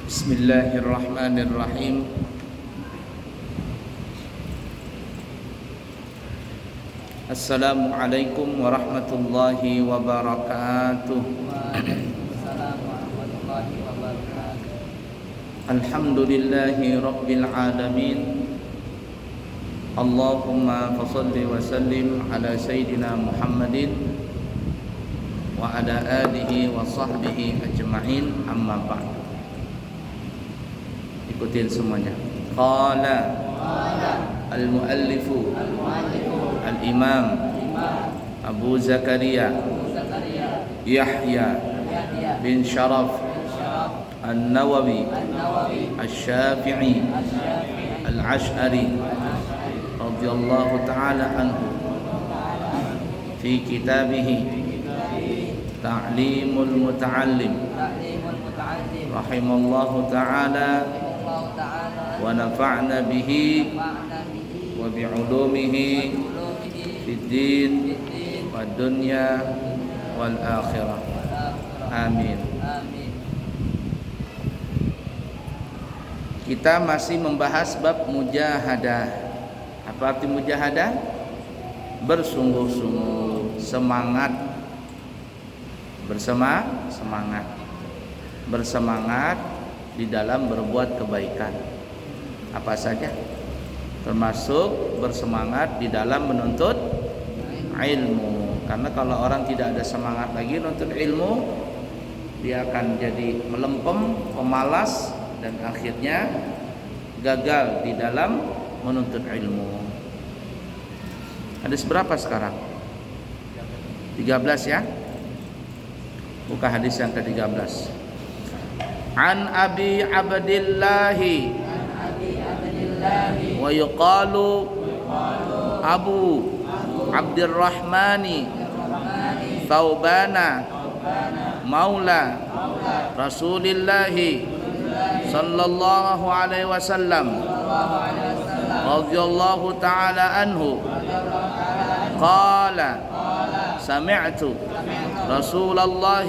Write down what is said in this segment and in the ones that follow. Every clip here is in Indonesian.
Bismillahirrahmanirrahim. Assalamualaikum warahmatullahi wabarakatuh. Alhamdulillahi rabbil alamin. Allahumma fassalli wa sallim ala sayyidina Muhammadin wa ala alihi wa sahbihi ajma'in, amma ba'd. Ikutin semuanya. Qala al-muallifu al-imam Abu Zakaria Yahya bin Sharaf An-Nawawi Asy-Syafi'i Al-Asy'ari radhiyallahu ta'ala anhu fi kitabih Ta'limul Muta'allim rahimallahu ta'ala wa nafa'na bihi wa bi'ulumihi fid din wad dunya wal akhirah. Amin. Kita masih membahas bab mujahadah. Apa arti mujahadah? Bersungguh-sungguh, semangat. Bersemangat di dalam berbuat kebaikan. Apa saja? Termasuk bersemangat di dalam menuntut ilmu. Karena kalau orang tidak ada semangat lagi menuntut ilmu, dia akan jadi melempem, pemalas, dan akhirnya gagal di dalam menuntut ilmu. Hadis berapa sekarang? 13 ya? Buka hadis yang ke-13. An Abi Abdillah wa yuqalu Abu Abdurrahmani Thawbana Maula Rasulillah sallallahu alaihi wasallam radhiyallahu ta'ala anhu qala sami'tu Rasulullah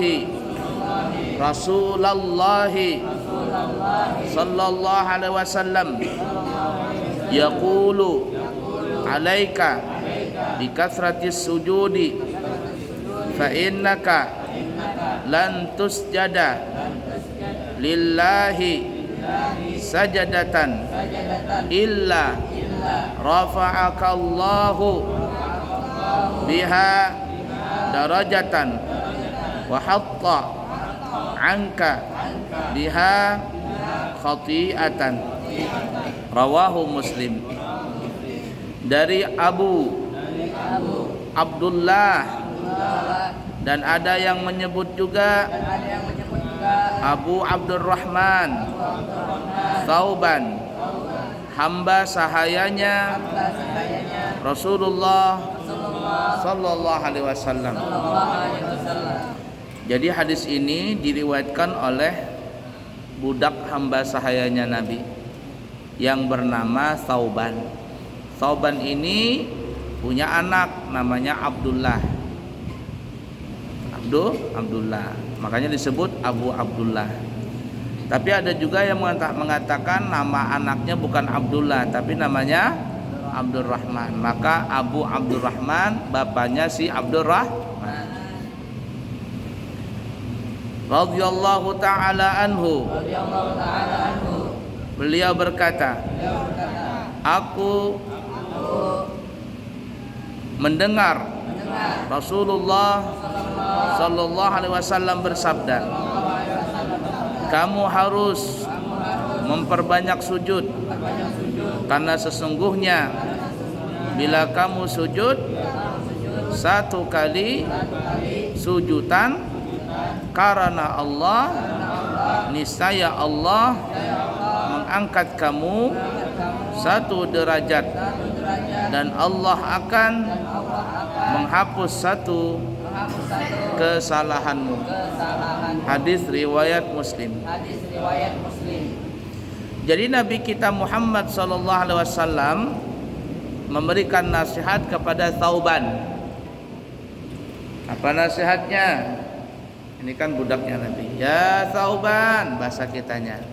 sallallahu alaihi wasallam yaqulu alaika bi kathratis sujudi fa innaka lan tusjada lillahi sajadatan illa rafa'aka Allahu biha darajatan wa hatta anka biha khati'atan. Rawahu Muslim. Dari Abu Abdullah, dan ada yang menyebut juga Abu Abdurrahman Thawban, hamba sahayanya Rasulullah sallallahu alaihi wasallam. Jadi hadis ini diriwayatkan oleh budak hamba sahayanya Nabi yang bernama Thawban. Thawban ini punya anak namanya Abdullah. Abdullah. Makanya disebut Abu Abdullah. Tapi ada juga yang mengatakan nama anaknya bukan Abdullah tapi namanya Abdurrahman. Maka Abu Abdurrahman bapaknya si Abdurrahman. Radhiyallahu ta'ala anhu. Beliau berkata, aku mendengar Rasulullah sallallahu alaihi wasallam bersabda, kamu harus memperbanyak sujud, karena sesungguhnya bila kamu sujud satu kali sujudan karena Allah, niscaya Allah mengangkat kamu satu derajat dan Allah akan menghapus satu kesalahanmu. Hadis riwayat Muslim. Jadi Nabi kita Muhammad sallallahu alaihi wasallam memberikan nasihat kepada Thawban. Apa nasihatnya? Ini kan budaknya Nabi. Ya Thawban, bahasa kitanya.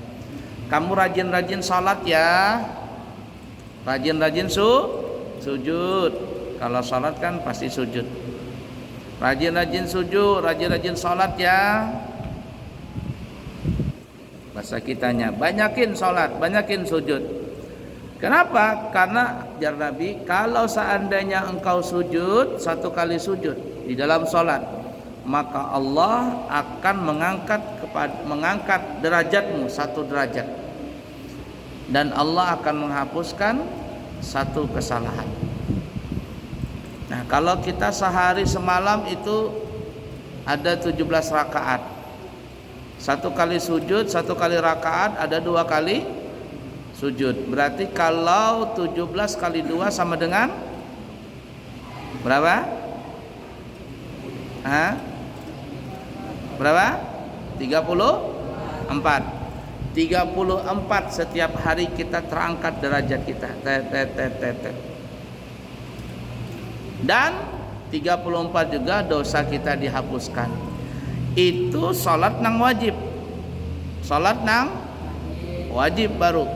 Kamu rajin-rajin salat ya. Rajin-rajin sujud. Kalau salat kan pasti sujud. Rajin-rajin sujud, rajin-rajin salat ya. Bahasa kitanya, banyakin salat, banyakin sujud. Kenapa? Karena jar Nabi, kalau seandainya engkau sujud, 1 kali sujud di dalam salat, maka Allah akan mengangkat derajatmu 1 derajat. Dan Allah akan menghapuskan 1 kesalahan. Nah, kalau kita sehari semalam itu ada 17 rakaat. 1 kali sujud, 1 kali rakaat, ada 2 kali sujud. Berarti kalau 17 kali 2 sama dengan berapa? Berapa? 34. 34 setiap hari kita terangkat derajat kita. Dan 34 juga dosa kita dihapuskan. Itu salat nang wajib. Salat nang wajib baru.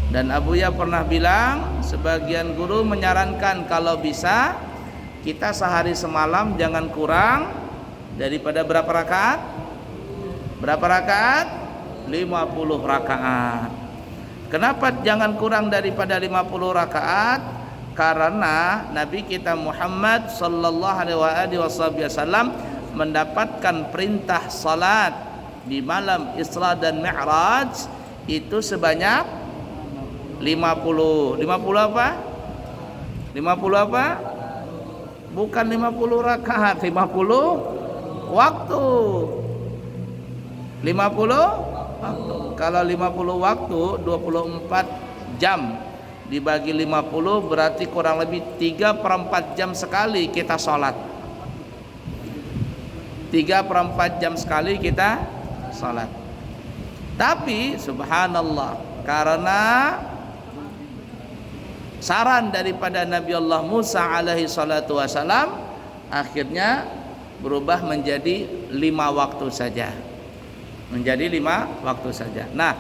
Dan Abuya pernah bilang, sebagian guru menyarankan kalau bisa kita sehari semalam jangan kurang daripada berapa rakaat? Berapa rakaat? 50 rakaat. Kenapa jangan kurang daripada 50 rakaat? Karena Nabi kita Muhammad sallallahu alaihi wasallam mendapatkan perintah salat di malam Isra dan Mi'raj itu sebanyak 50. 50 apa? 50 apa? Bukan 50 rakaat, 50 waktu. 50 waktu. Kalau 50 waktu 24 jam dibagi 50 berarti kurang lebih 3/4 jam sekali kita sholat. 3/4 jam sekali kita sholat. Tapi subhanallah, karena saran daripada Nabi Allah Musa alaihi salatu wasalam, akhirnya berubah menjadi 5 waktu saja. Menjadi 5 waktu saja. Nah,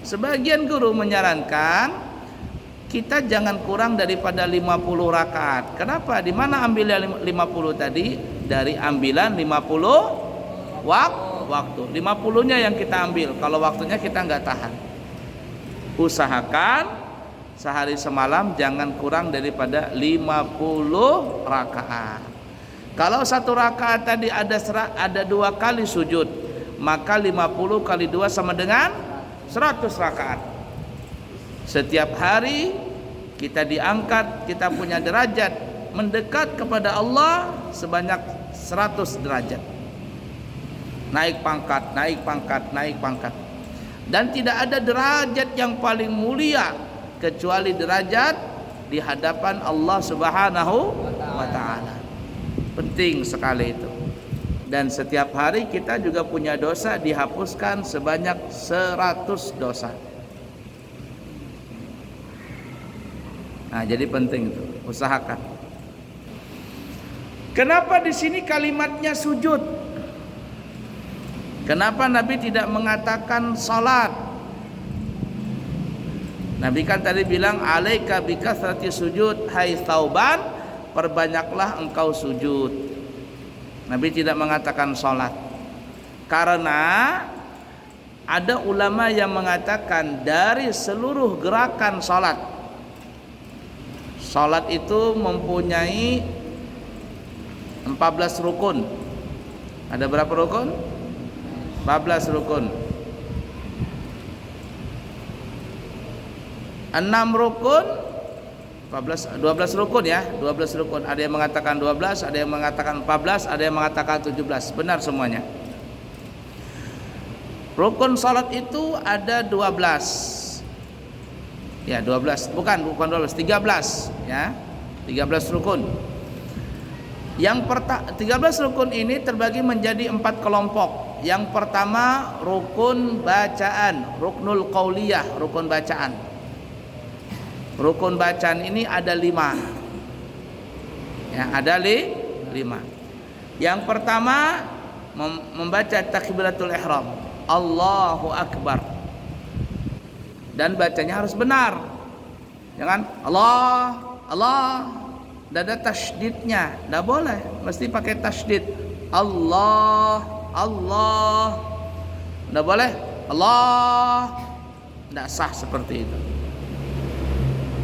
sebagian guru menyarankan kita jangan kurang daripada 50 rakaat. Kenapa? Di mana ambilnya 50 tadi? Dari ambilan 50 waktu. 50-nya yang kita ambil. Kalau waktunya kita nggak tahan. Usahakan sehari semalam jangan kurang daripada 50 rakaat. Kalau 1 rakaat tadi ada 2 kali sujud, maka 50 kali 2 sama dengan 100 rakaat. Setiap hari kita diangkat, kita punya derajat mendekat kepada Allah sebanyak 100 derajat. Naik pangkat, naik pangkat, naik pangkat. Dan tidak ada derajat yang paling mulia kecuali derajat di hadapan Allah Subhanahu wa taala. Penting sekali itu. Dan setiap hari kita juga punya dosa dihapuskan sebanyak 100 dosa. Nah, jadi penting itu, usahakan. Kenapa di sini kalimatnya sujud? Kenapa Nabi tidak mengatakan salat? Nabi kan tadi bilang alaika bikasrati sujud, hai Tsauban, perbanyaklah engkau sujud. Nabi tidak mengatakan salat. Karena ada ulama yang mengatakan dari seluruh gerakan salat, salat itu mempunyai 14 rukun. Ada berapa rukun? 14 rukun. 6 rukun, 12 rukun ya, 12 rukun. Ada yang mengatakan 12, ada yang mengatakan 14, ada yang mengatakan 17. Benar semuanya. Rukun salat itu ada 12. Ya, 12. Bukan 12, 13 ya. 13 rukun. Yang 13 rukun ini terbagi menjadi 4 kelompok. Yang pertama rukun bacaan, ruknul qauliyah, rukun bacaan. Rukun bacaan ini ada 5. Ya, ada 5. Yang pertama membaca takbiratul ihram, Allahu akbar. Dan bacanya harus benar. Jangan Allah, Allah. Tidak ada tasydidnya, tidak boleh. Mesti pakai tasydid. Allah, Allah. Tidak boleh Allah. Tidak sah seperti itu.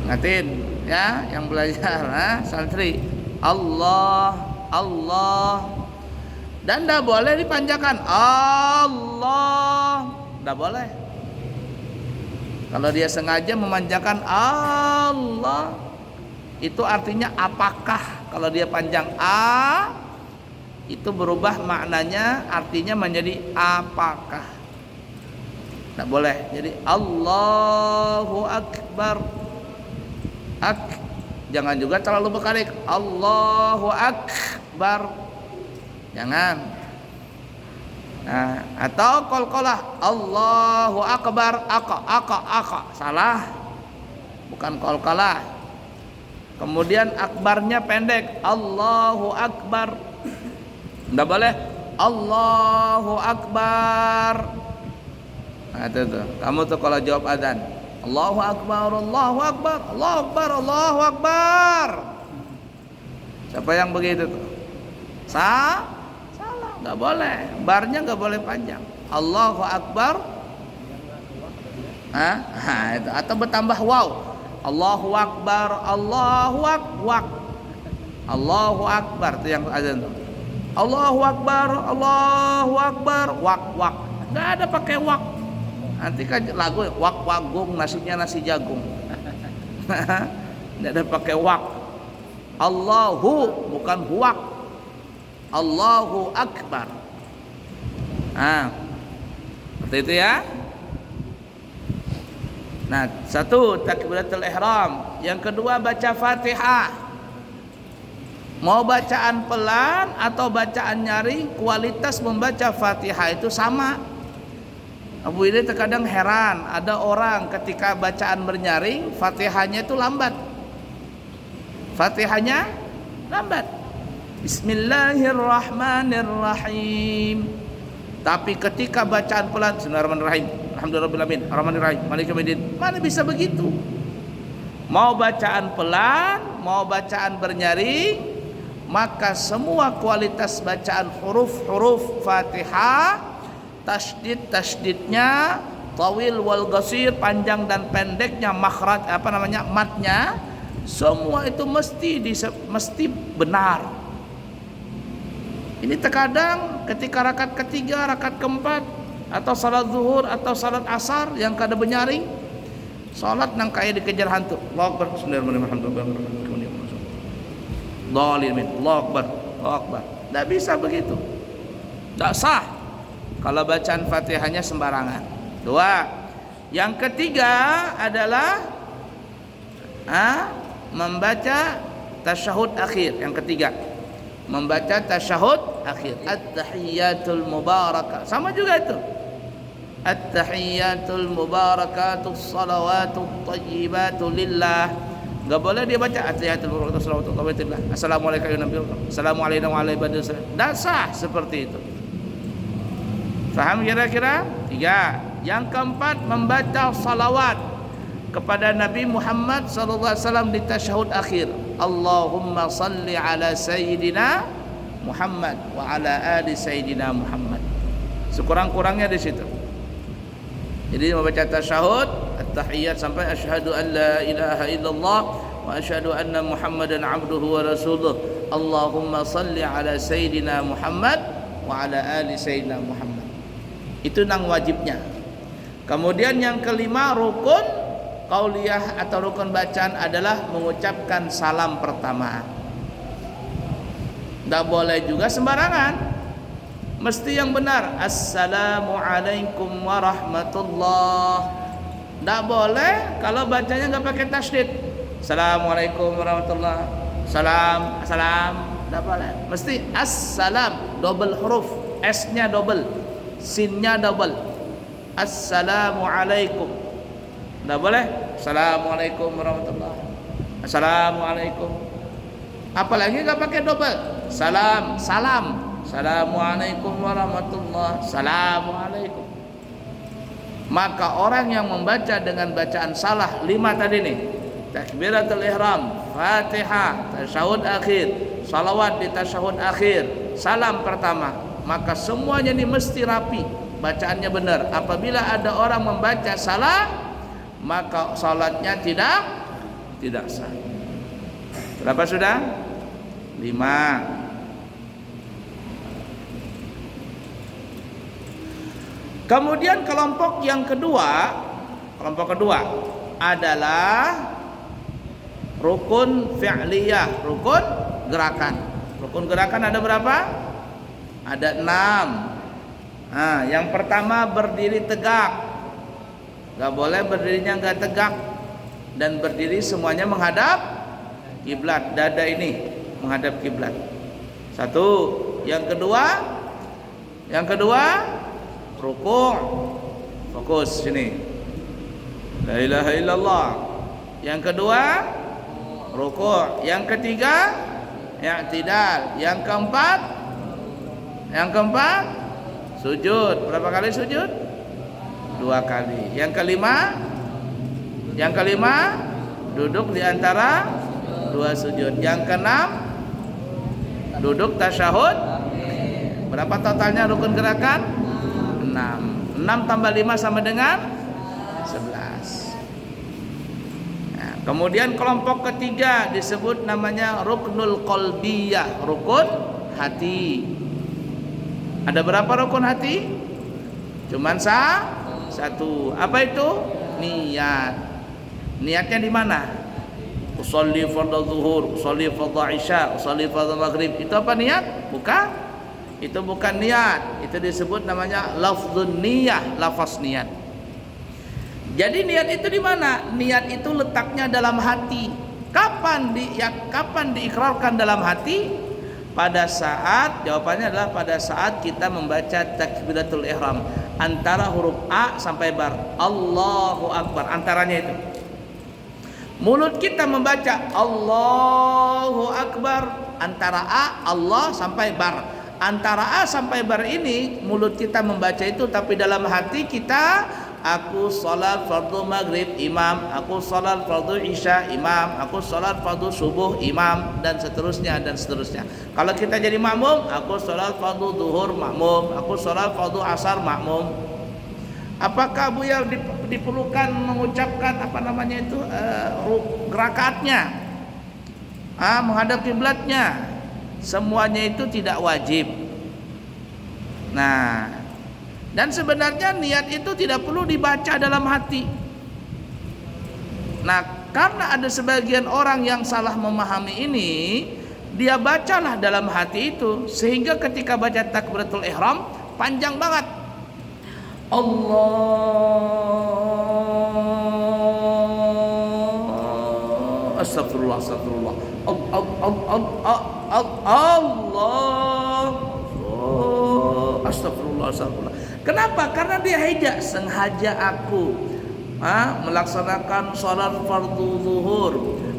Ngatin ya yang belajar, santri. Allah, Allah. Dan tidak boleh dipanjangkan Allah. Tidak boleh. Kalau dia sengaja memanjangkan Allah, itu artinya apakah. Kalau dia panjang A, itu berubah maknanya, artinya menjadi apakah. Tidak boleh. Jadi Allahu Akbar. Jangan juga terlalu berkali. Allahu Akbar. Jangan. Nah, atau qalqalah Allahu Akbar, aka. Salah. Bukan qalqalah. Kemudian akbarnya pendek. Allahu Akbar. Enggak boleh Allahu Akbar. Nah, itu tuh. Kamu tuh kalau jawab adzan, Allahu Akbar, Allahu Akbar, Allahu Akbar, Allahu Akbar. Siapa yang begitu tuh? Salah. Enggak boleh. Barnya enggak boleh panjang. Allahu Akbar. Itu. Atau bertambah waw. Allahu Akbar, Allahu Akbar. Allahu Akbar itu yang azan tuh. Allahu Akbar, Allahu Akbar. Wak. Enggak ada pakai wak. Nanti kan lagu wak wagung, nasinya nasi jagung. Enggak ada pakai wak. Allahu bukan huwak. Allahu Akbar. Seperti itu ya. Nah, satu takbiratul ihram. Yang kedua baca Fatihah. Mau bacaan pelan atau bacaan nyaring, kualitas membaca Fatihah itu sama. Abu ini terkadang heran, ada orang ketika bacaan bernyaring, Fatihahnya itu lambat. Fatihahnya lambat. Bismillahirrahmanirrahim. Tapi ketika bacaan pelan, Bismillahirrahmanirrahim, Alhamdulillahirrahmanirrahim, Ar-Rahmanirrahim, Maliki Yaumiddin, mana bisa begitu? Mau bacaan pelan, mau bacaan bernyaring, maka semua kualitas bacaan huruf-huruf Fatihah, tasydidnya, tawil wal qasir, panjang dan pendeknya, makhraj matnya, semua itu mesti benar. Ini terkadang ketika rakaat ketiga, rakaat keempat, atau salat zuhur atau salat asar yang kada benyaring, salat nang kaya dikejar hantu. Allahu Akbar, Bismillahirrahmanirrahim. Allahu Akbar, Allahu Akbar. Tidak bisa begitu. Tidak sah kalau bacaan Fatihahnya sembarangan. Dua. Yang ketiga adalah membaca tasyahud akhir. Yang ketiga, membaca tasyahud akhir, at-tahiyyatul mubarakah. Sama juga itu. At-tahiyyatul mubarakatuh, salawatut thayyibatu lillah. Enggak boleh dia baca at-tahiyyatul mubarakatuh, salawatut thayyibatu lillah. Assalamualaikum warahmatullahi wabarakatuh. Assalamualaikum warahmatullahi wabarakatuh. Tidak sah seperti itu. Faham kira-kira? Tiga. Yang keempat, membaca salawat kepada Nabi Muhammad sallallahu alaihi wasallam di tasyahud akhir. Allahumma salli ala sayyidina Muhammad wa ala ali sayyidina Muhammad. Sekurang-kurangnya di situ. Jadi membaca tasyahud, at-tahiyyat sampai asyhadu an la ilaha illallah wa asyhadu anna Muhammadan abduhu wa rasuluh. Allahumma salli ala sayyidina Muhammad wa ala ali sayyidina Muhammad. Itu nang wajibnya. Kemudian yang kelima, rukun qauliyah atau rukun bacaan adalah mengucapkan salam pertama. Tidak boleh juga sembarangan, mesti yang benar. Assalamualaikum warahmatullah. Tidak boleh kalau bacanya nggak pakai tasydid. Assalamualaikum warahmatullah. Salam. Tidak boleh. Mesti assalam, double huruf, s-nya double, sin-nya double. Assalamualaikum. Tidak boleh Assalamualaikum warahmatullahi. Assalamualaikum. Apalagi nggak pakai double. Salam. Assalamualaikum warahmatullahi. Assalamualaikum. Maka orang yang membaca dengan bacaan salah 5 tadi nih, takbiratul ihram, Fatihah, tasyahud akhir, salawat di tasyahud akhir, salam pertama, maka semuanya ini mesti rapi, bacaannya benar. Apabila ada orang membaca salah, maka salatnya tidak sah. Berapa sudah? 5. Kemudian kelompok kedua adalah rukun fi'liyah, rukun gerakan. Rukun gerakan ada berapa? Ada 6. Nah, yang pertama berdiri tegak. Gak boleh berdirinya gak tegak, dan berdiri semuanya menghadap kiblat, dada ini menghadap kiblat. 1. Yang kedua rukuk, fokus sini, la ilaha illallah. Yang kedua rukuk. Yang ketiga i'tidal. Yang keempat sujud. Berapa kali sujud? 2 kali. Yang kelima duduk di antara 2 sujud. Yang keenam duduk tasyahud. Berapa totalnya rukun gerakan? 6 tambah 5 sama dengan 11. Nah, kemudian kelompok ketiga disebut namanya ruknul qalbiyah, rukun hati. Ada berapa rukun hati? Cuman 1. Apa itu? Niat. Niatnya di mana? Usolli fardhu zuhur, usolli fardhu isya, usolli fardhu maghrib. Itu apa niat? Bukan. Itu bukan niat, itu disebut namanya lafdzun niyah, lafaz niat. Jadi niat itu di mana? Niat itu letaknya dalam hati. Kapan diikrarkan dalam hati? Pada saat, jawabannya adalah pada saat kita membaca takbiratul ihram, antara huruf A sampai bar, Allahu Akbar, antaranya itu. Mulut kita membaca Allahu Akbar, antara A, Allah sampai bar. Antara A sampai bar ini mulut kita membaca itu, tapi dalam hati kita, aku sholat fardu maghrib imam, aku sholat fardu isya imam, aku sholat fardu subuh imam, dan seterusnya. Kalau kita jadi makmum, aku sholat fardu duhur makmum, aku sholat fardu asar makmum. Apakah Buya diperlukan mengucapkan rakaatnya, menghadap kiblatnya? Semuanya itu tidak wajib. Nah, dan sebenarnya niat itu tidak perlu dibaca dalam hati. Nah, karena ada sebagian orang yang salah memahami ini, dia bacalah dalam hati itu, sehingga ketika baca takbiratul ihram panjang banget. Allah, astagfirullah. Allah, astagfirullah. Kenapa? Karena dia sengaja aku melaksanakan sholat fardu zuhur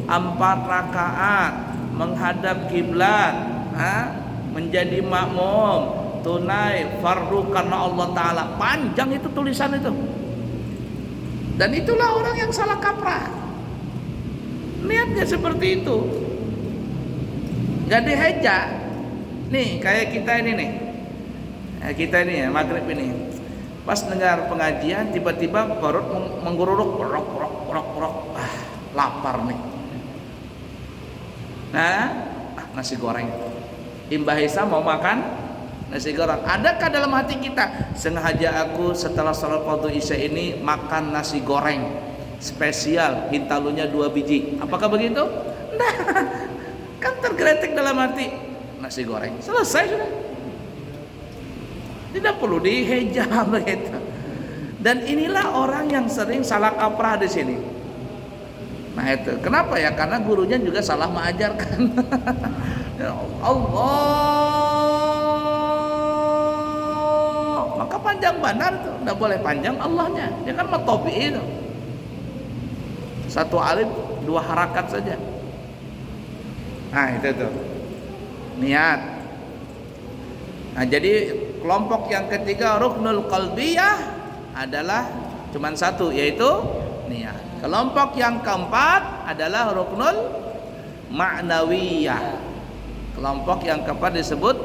4 rakaat menghadap kiblat, menjadi makmum tunai fardu karena Allah Ta'ala. Panjang itu tulisan itu. Dan itulah orang yang salah kaprah. Niatnya seperti itu, gak diheja. Nih kayak kita ini nih, ya maghrib ini, pas dengar pengajian tiba-tiba perut menggururuk, rok, lapar nih. Nah, nasi goreng. Imbah Isa mau makan nasi goreng. Adakah dalam hati kita, sengaja aku setelah salat fardu isya ini makan nasi goreng spesial, hintalunya 2 biji? Apakah begitu? Nah, kan tergeletek dalam hati, nasi goreng, selesai sudah. Tidak perlu diheja begitu. Dan inilah orang yang sering salah kaprah di sini. Nah itu, kenapa ya? Karena gurunya juga salah mengajarkan. Allah, maka panjang benar tuh, tidak boleh panjang Allahnya. Dia kan matobi itu. 1 alif 2 harakat saja. Nah itu tuh niat. Nah jadi kelompok yang ketiga ruknul qalbiyah adalah cuman satu, yaitu niat. Kelompok yang keempat adalah ruknul ma'nawiyah. Kelompok yang keempat disebut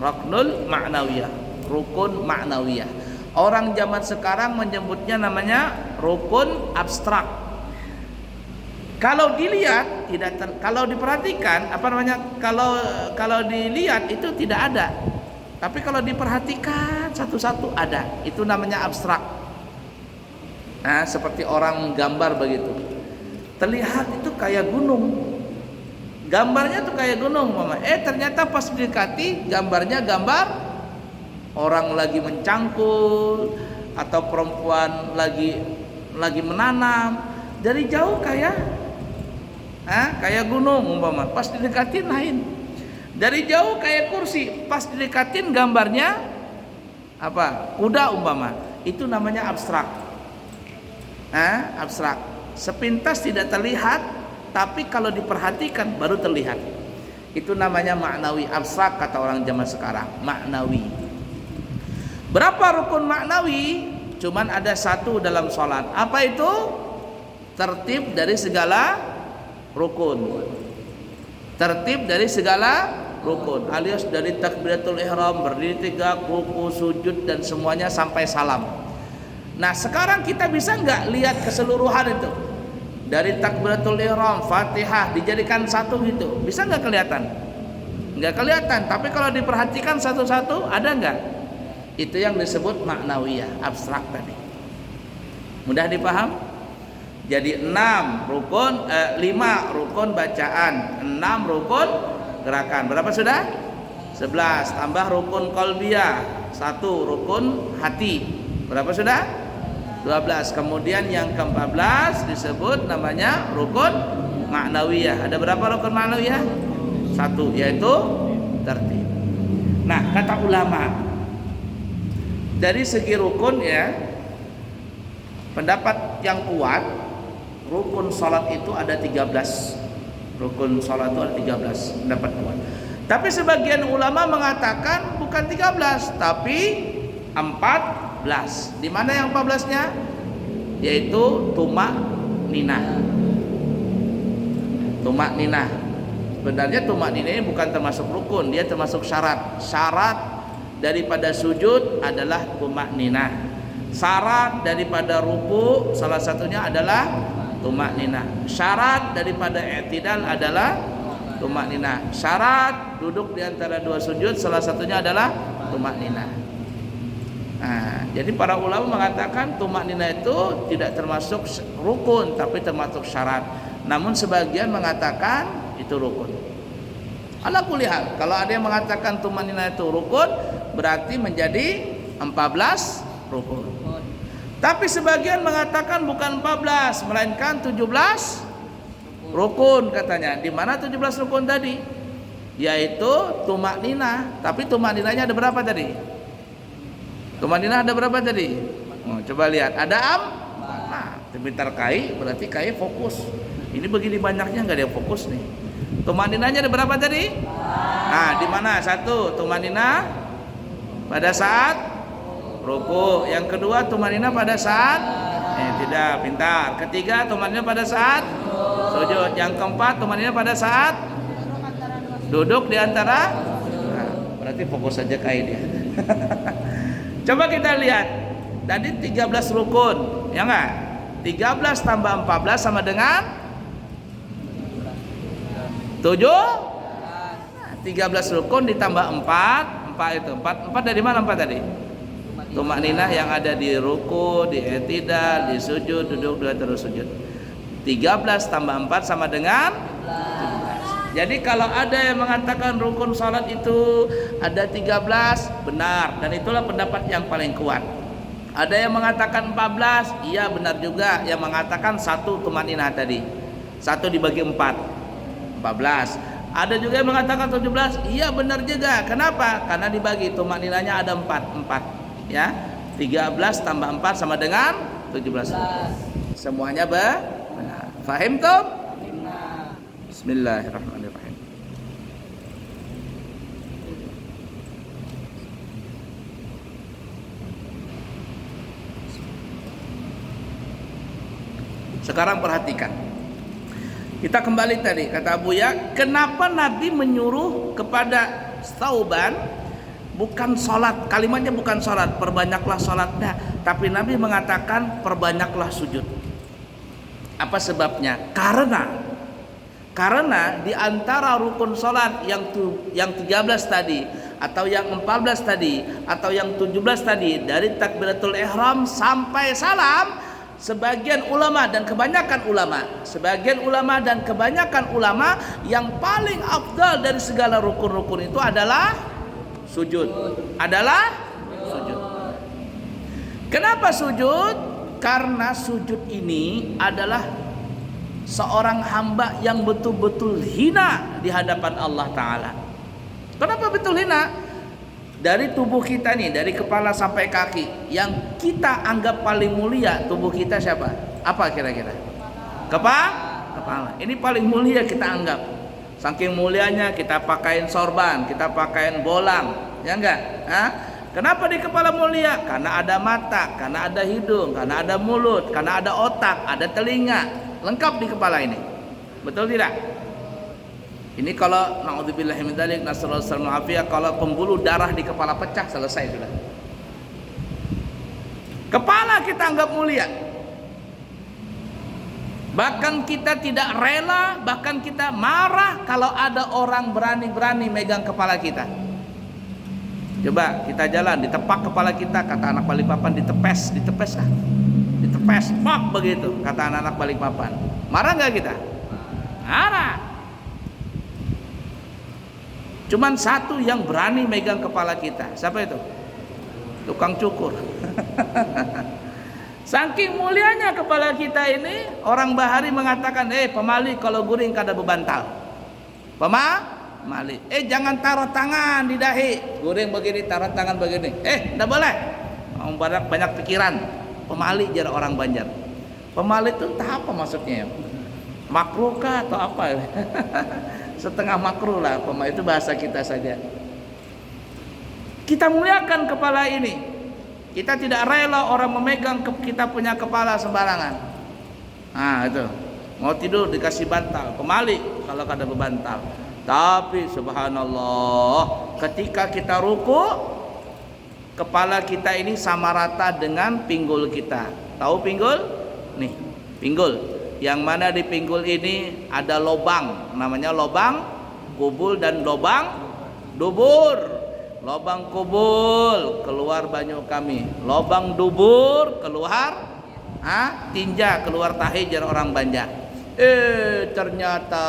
ruknul ma'nawiyah, rukun ma'nawiyah. Orang zaman sekarang menyebutnya namanya rukun abstrak. Kalau dilihat kalau diperhatikan kalau dilihat itu tidak ada. Tapi kalau diperhatikan satu-satu ada. Itu namanya abstrak. Nah, seperti orang gambar begitu. Terlihat itu kayak gunung. Gambarnya tuh kayak gunung, Mama. Ternyata pas didekati gambarnya gambar orang lagi mencangkul atau perempuan lagi menanam. Dari jauh kayak gunung umpama, pas didekatin lain. Dari jauh kayak kursi, pas didekatin gambarnya apa? Kuda umpama. Itu namanya abstrak. Abstrak. Sepintas tidak terlihat, tapi kalau diperhatikan baru terlihat. Itu namanya maknawi, abstrak kata orang zaman sekarang, maknawi. Berapa rukun maknawi? Cuman ada satu dalam sholat. Apa itu? Tertib dari segala rukun. Tertib dari segala rukun, alias dari takbiratul ihram, berdiri tegak, ruku, sujud dan semuanya sampai salam. Nah, sekarang kita bisa nggak lihat keseluruhan itu? Dari takbiratul ihram, Fatihah dijadikan satu gitu. Bisa nggak kelihatan? Nggak kelihatan, tapi kalau diperhatikan satu-satu ada nggak? Itu yang disebut maknawiyah, abstrak tadi. Mudah dipaham? Jadi 5 rukun bacaan, 6 rukun gerakan. Berapa sudah? 11. Tambah rukun qalbiyah, 1 rukun hati. Berapa sudah? 12. Kemudian yang ke-14 disebut namanya rukun ma'nawiyah. Ada berapa rukun ma'nawiyah? 1, yaitu tertib. Nah, kata ulama, dari segi rukun ya, pendapat yang kuat, rukun salat itu ada 13. Rukun salat itu ada 13, pendapat kuat. Tapi sebagian ulama mengatakan bukan 13, tapi 14. Di mana yang 14-nya? Yaitu tumak ninah. Tumak ninah. Sebenarnya tumak ninah ini bukan termasuk rukun, dia termasuk syarat. Syarat daripada sujud adalah tumak ninah. Syarat daripada ruku salah satunya adalah tumak ninah. Syarat daripada i'tidal adalah tumak ninah. Syarat duduk di antara dua sujud salah satunya adalah tumak ninah. Nah, jadi para ulama mengatakan tumak ninah itu tidak termasuk rukun tapi termasuk syarat. Namun sebagian mengatakan itu rukun. Ala kulli hal, kalau ada yang mengatakan tumak ninah itu rukun, berarti menjadi 14 rukun. Tapi sebagian mengatakan bukan 14, melainkan 17 rukun katanya. Di mana 17 rukun tadi? Yaitu tumak ninah. Tapi tumak ninahnya ada berapa tadi? Tumak ninah ada berapa tadi? Coba lihat. Ada nah, pintar kai, berarti kai fokus. Ini begini banyaknya nggak ada yang fokus nih. Tumak ninahnya ada berapa tadi? Nah, di mana? 1, tumak ninah pada saat ruku. Yang kedua tumak ninah pada saat tidak, pintar. Ketiga tumak ninah pada saat sujud. Yang keempat tumak ninah pada saat duduk di antara. Nah, berarti fokus saja kai dia. Coba kita lihat. Tadi 13 rukun, ya enggak? 13 tambah 14 sama dengan 7. 13 rukun ditambah 4 itu. 4 dari mana 4 tadi? Tumak ninah yang ada di ruku, di i'tidal, di sujud, duduk dan terus sujud. 13 tambah 4 sama dengan 17. Jadi kalau ada yang mengatakan rukun salat itu ada 13, benar, dan itulah pendapat yang paling kuat. Ada yang mengatakan 14, iya benar juga. Yang mengatakan 1 tumak ninah tadi, 1 dibagi 4, 14. Ada juga yang mengatakan 17, iya benar juga. Kenapa? Karena dibagi tumak ninahnya ada 4, ya. 13 tambah 4 sama dengan 17. Semuanya benar. Fahim toh? Bismillahirrahmanirrahim. Sekarang perhatikan. Kita kembali tadi, kata Buya, kenapa Nabi menyuruh kepada Tsauban bukan sholat, kalimatnya bukan sholat, perbanyaklah sholatnya, tapi Nabi mengatakan perbanyaklah sujud. Apa sebabnya? Karena di antara rukun sholat yang 13 tadi, atau yang 14 tadi, atau yang 17 tadi, dari takbiratul ihram sampai salam, sebagian ulama dan kebanyakan ulama yang paling afdal dari segala rukun-rukun itu adalah sujud. Kenapa sujud? Karena sujud ini adalah seorang hamba yang betul-betul hina di hadapan Allah Ta'ala. Kenapa betul hina? Dari tubuh kita nih, dari kepala sampai kaki, yang kita anggap paling mulia tubuh kita siapa? Apa kira-kira? Kepala. Ini paling mulia kita anggap. Saking mulianya kita pakaiin sorban, kita pakaiin bolang, ya enggak? Kenapa di kepala mulia? Karena ada mata, karena ada hidung, karena ada mulut, karena ada otak, ada telinga, lengkap di kepala ini. Betul tidak? Ini kalau naudzubillahi min dzalik, nasallallahu alaihi wasallam, kalau pembuluh darah di kepala pecah, selesai sudah. Kepala kita anggap mulia. Bahkan kita tidak rela, bahkan kita marah kalau ada orang berani-berani megang kepala kita. Coba kita jalan, ditepak kepala kita, kata anak Balikpapan, ditepes lah. Ditepes, pak begitu, kata anak Balikpapan. Marah nggak kita? Marah. Cuman satu yang berani megang kepala kita. Siapa itu? Tukang cukur. Saking mulianya kepala kita ini, orang Bahari mengatakan, pemali kalau guring kada bebantal. Pemali. Jangan taruh tangan di dahi. Guring begini, taruh tangan begini. Tidak boleh. Banyak pikiran. Pemali jar orang Banjar. Pemali itu apa maksudnya? Makruh kah atau apa? Setengah makruh lah, itu bahasa kita saja. Kita muliakan kepala ini. Kita tidak rela orang memegang kita punya kepala sembarangan. Itu. Mau tidur dikasih bantal, pemali kalau kada bebantal. Tapi subhanallah, ketika kita ruku, kepala kita ini sama rata dengan pinggul kita. Tahu pinggul? Nih, pinggul. Yang mana di pinggul ini ada lobang, namanya lobang kubul dan lobang dubur. Lobang kubul keluar banyu kami, lobang dubur keluar tinja, keluar tahi jar orang Banjar. Ternyata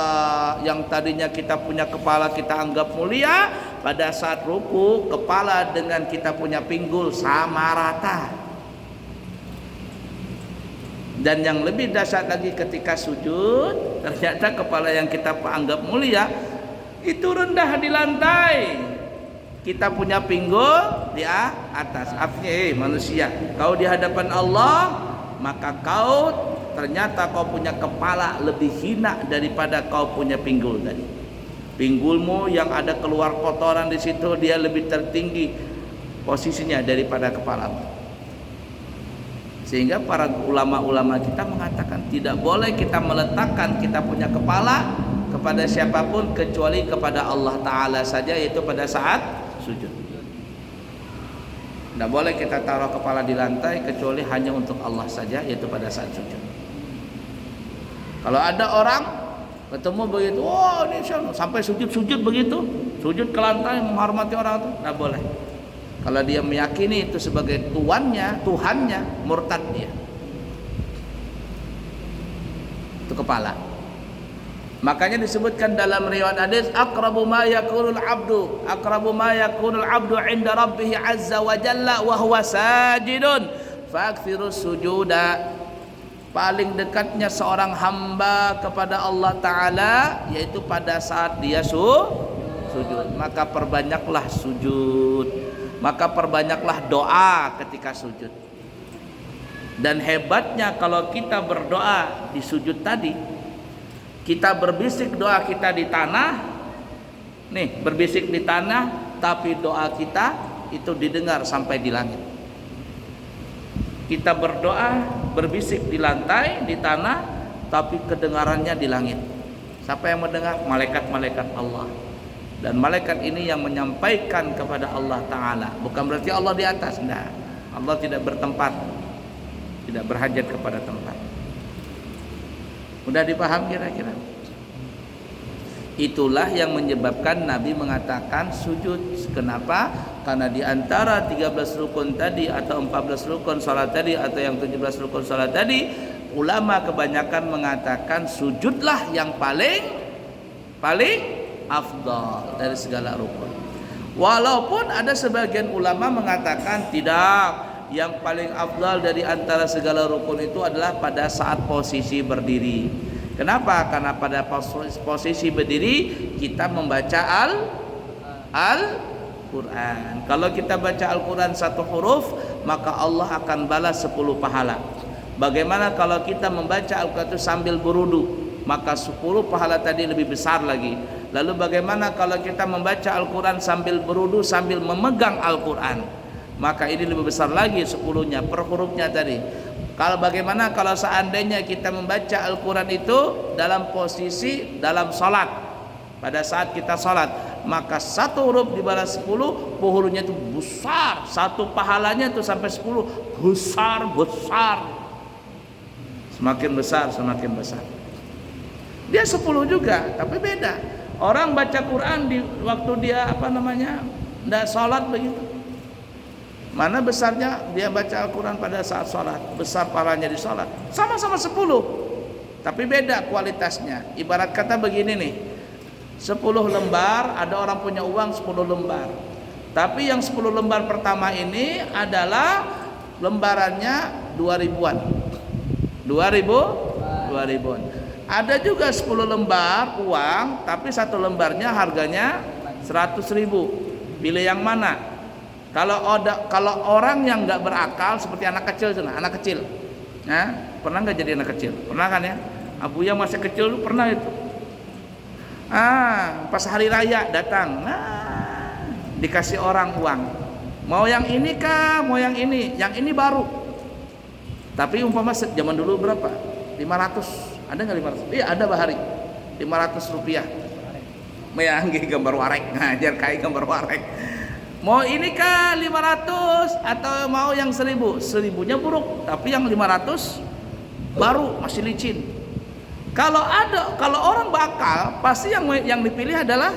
yang tadinya kita punya kepala kita anggap mulia, pada saat ruku kepala dengan kita punya pinggul sama rata. Dan yang lebih dahsyat lagi ketika sujud, ternyata kepala yang kita anggap mulia itu rendah di lantai. Kita punya pinggul di atas. Artinya manusia, kau di hadapan Allah, maka kau ternyata kau punya kepala lebih hina daripada kau punya pinggul tadi. Pinggulmu yang ada keluar kotoran di situ, dia lebih tertinggi posisinya daripada kepalamu. Sehingga para ulama-ulama kita mengatakan tidak boleh kita meletakkan kita punya kepala kepada siapapun kecuali kepada Allah Ta'ala saja, yaitu pada saat sujud. Tidak boleh kita taruh kepala di lantai kecuali hanya untuk Allah saja, yaitu pada saat sujud. Kalau ada orang ketemu begitu, ini sampai sujud begitu, sujud ke lantai menghormati orang itu, tidak boleh. Kalau dia meyakini itu sebagai Tuhannya, murtad dia. Itu kepala. Makanya disebutkan dalam riwayat hadis, aqrabu ma yakunul abdu 'inda rabbih 'azza wa jalla wa huwa sajidun fa'aktsirus sujuda. Paling dekatnya seorang hamba kepada Allah Ta'ala yaitu pada saat dia sujud. Maka perbanyaklah sujud. Maka perbanyaklah doa ketika sujud. Dan hebatnya kalau kita berdoa di sujud tadi, kita berbisik doa kita di tanah, berbisik di tanah, tapi doa kita itu didengar sampai di langit. Kita berdoa, berbisik di lantai, di tanah, tapi kedengarannya di langit. Siapa yang mendengar? Malaikat-malaikat Allah. Dan malaikat ini yang menyampaikan kepada Allah Ta'ala. Bukan berarti Allah di atas. Nah, Allah tidak bertempat, tidak berhajat kepada tempat. Mudah dipaham kira-kira? Itulah yang menyebabkan Nabi mengatakan sujud. Kenapa? Karena di antara 13 rukun tadi atau 14 rukun salat tadi atau yang 17 rukun salat tadi, ulama kebanyakan mengatakan sujudlah yang paling afdal dari segala rukun. Walaupun ada sebagian ulama mengatakan tidak, yang paling afdal dari antara segala rukun itu adalah pada saat posisi berdiri. Kenapa? Karena pada posisi berdiri kita membaca Al-Quran. Kalau kita baca Al-Quran satu huruf, maka Allah akan balas 10 pahala. Bagaimana kalau kita membaca Al-Quran itu sambil berudu, maka 10 pahala tadi lebih besar lagi. Lalu bagaimana kalau kita membaca Al-Quran sambil berudu, sambil memegang Al-Quran, maka ini lebih besar lagi 10-nya per hurufnya tadi. Kalau bagaimana kalau seandainya kita membaca Al-Quran itu dalam posisi dalam salat, pada saat kita salat, maka satu huruf dibalas 10, hurufnya itu besar, satu pahalanya itu sampai 10, besar. Semakin besar. Dia 10 juga, tapi beda. Orang baca Quran di waktu dia enggak salat begitu. Mana besarnya dia baca Al-Quran pada saat sholat, besar pahalanya di sholat. Sama-sama 10, tapi beda kualitasnya. Ibarat kata begini nih, 10 lembar, ada orang punya uang 10 lembar. Tapi yang 10 lembar pertama ini adalah lembarannya 2000-an. 2000-an. Ada juga 10 lembar uang, tapi satu lembarnya harganya 100.000. Pilih yang mana? Kalau orang yang nggak berakal seperti anak kecil, nah, pernah nggak jadi anak kecil? Pernah kan ya? Abu yang masih kecil dulu pernah itu. Pas hari raya datang, dikasih orang uang. Mau yang ini kah? Mau yang ini? Yang ini baru. Tapi umpama zaman dulu berapa? 500. Ada nggak 500? Iya ada Bahari. 500 rupiah. Meyangi gambar warek, ngajar kayak gambar warek. Mau ini kah 500 atau mau yang 1000? 1000-nya buruk, tapi yang 500 baru masih licin. Kalau orang bakal, pasti yang dipilih adalah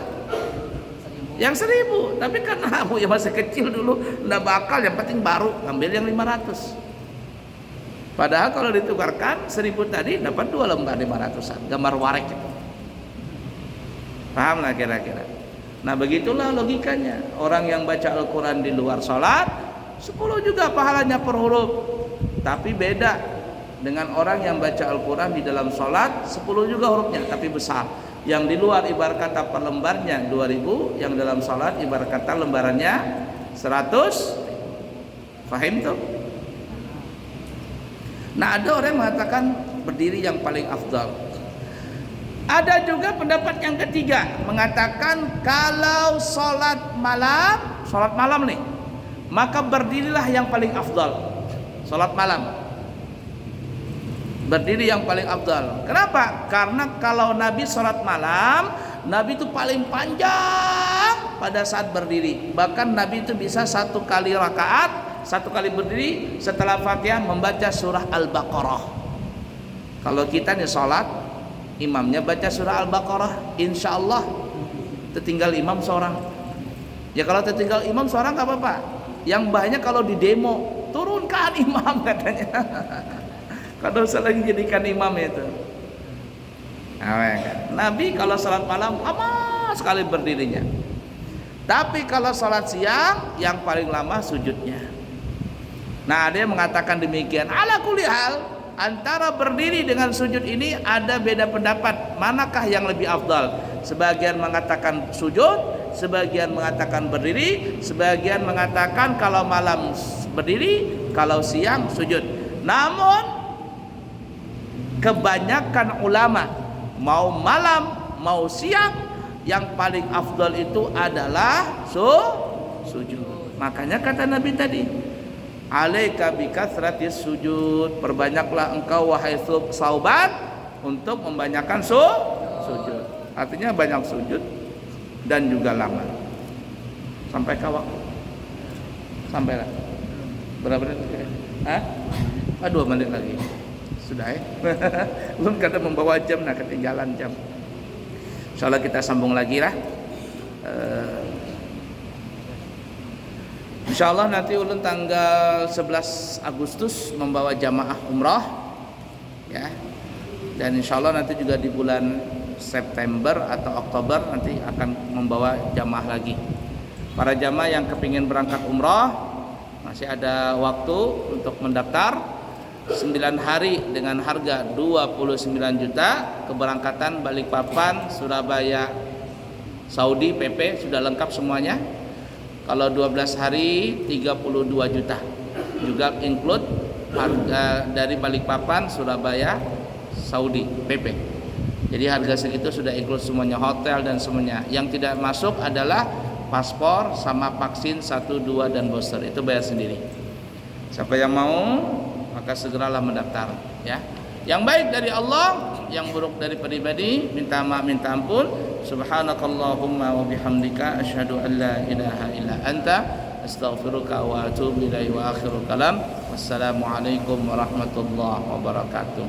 yang 1000. Tapi karena Abu yang masih kecil dulu enggak bakal, yang penting baru, ambil yang 500. Padahal kalau ditukarkan 1000 tadi dapat 2 lembar 500-an, gambar warek itu. Paham lah kira-kira? Nah begitulah logikanya. Orang yang baca Al-Quran di luar sholat 10 juga pahalanya per huruf. Tapi beda dengan orang yang baca Al-Quran di dalam sholat 10 juga hurufnya, tapi besar. Yang di luar ibarat kata per lembarnya 2000, yang dalam sholat ibarat kata lembarannya 100. Fahim tuh? Nah ada orang yang mengatakan berdiri yang paling afdal. Ada juga pendapat yang ketiga mengatakan kalau sholat malam nih, maka berdirilah yang paling afdal. Sholat malam berdiri yang paling afdal. Kenapa? Karena kalau Nabi sholat malam, Nabi itu paling panjang pada saat berdiri. Bahkan Nabi itu bisa 1 kali rakaat, 1 kali berdiri setelah Fatihah membaca surah Al-Baqarah. Kalau kita nih sholat, imamnya baca surah Al-Baqarah, insya Allah tertinggal imam seorang. Ya kalau tertinggal imam seorang gak apa-apa. Yang banyak kalau di demo, turunkan imam katanya. Kalau usah lagi jadikan imam itu. Nabi kalau salat malam lama sekali berdirinya. Tapi kalau salat siang yang paling lama sujudnya. Nah ada yang mengatakan demikian. Ala kulli hal, antara berdiri dengan sujud ini ada beda pendapat, manakah yang lebih afdal. Sebagian mengatakan sujud, sebagian mengatakan berdiri, sebagian mengatakan kalau malam berdiri, kalau siang sujud. Namun kebanyakan ulama mau malam mau siang yang paling afdal itu adalah sujud. Makanya kata Nabi tadi, alaika bikathratis sujud, perbanyaklah engkau wahai Sauban untuk membanyakan sujud. Artinya banyak sujud dan juga lama. Sampai ke waktu. Sampailah. Berapa menit? Hah? 2 menit lagi. Sudah ya. Belum kata membawa jam, nah ketinggalan jam. Insyaallah kita sambung lagi lah. Insyaallah nanti ulun tanggal 11 Agustus membawa jamaah umrah ya. Dan insyaallah nanti juga di bulan September atau Oktober nanti akan membawa jamaah lagi. Para jamaah yang kepingin berangkat umrah masih ada waktu untuk mendaftar. 9 hari dengan harga 29 juta, keberangkatan Balikpapan, Surabaya, Saudi PP sudah lengkap semuanya. Kalau 12 hari 32 juta. Juga include harga dari Balikpapan, Surabaya, Saudi PP. Jadi harga segitu sudah include semuanya, hotel dan semuanya. Yang tidak masuk adalah paspor sama vaksin 1, 2 dan booster. Itu bayar sendiri. Siapa yang mau maka segeralah mendaftar ya. Yang baik dari Allah, yang buruk dari pribadi minta maaf, minta ampun. Subhanakallahumma wa bihamdika asyhadu an la ilaha illa anta astaghfiruka wa atubu ilaihi wa akhirul kalam. Wassalamualaikum warahmatullahi wabarakatuh.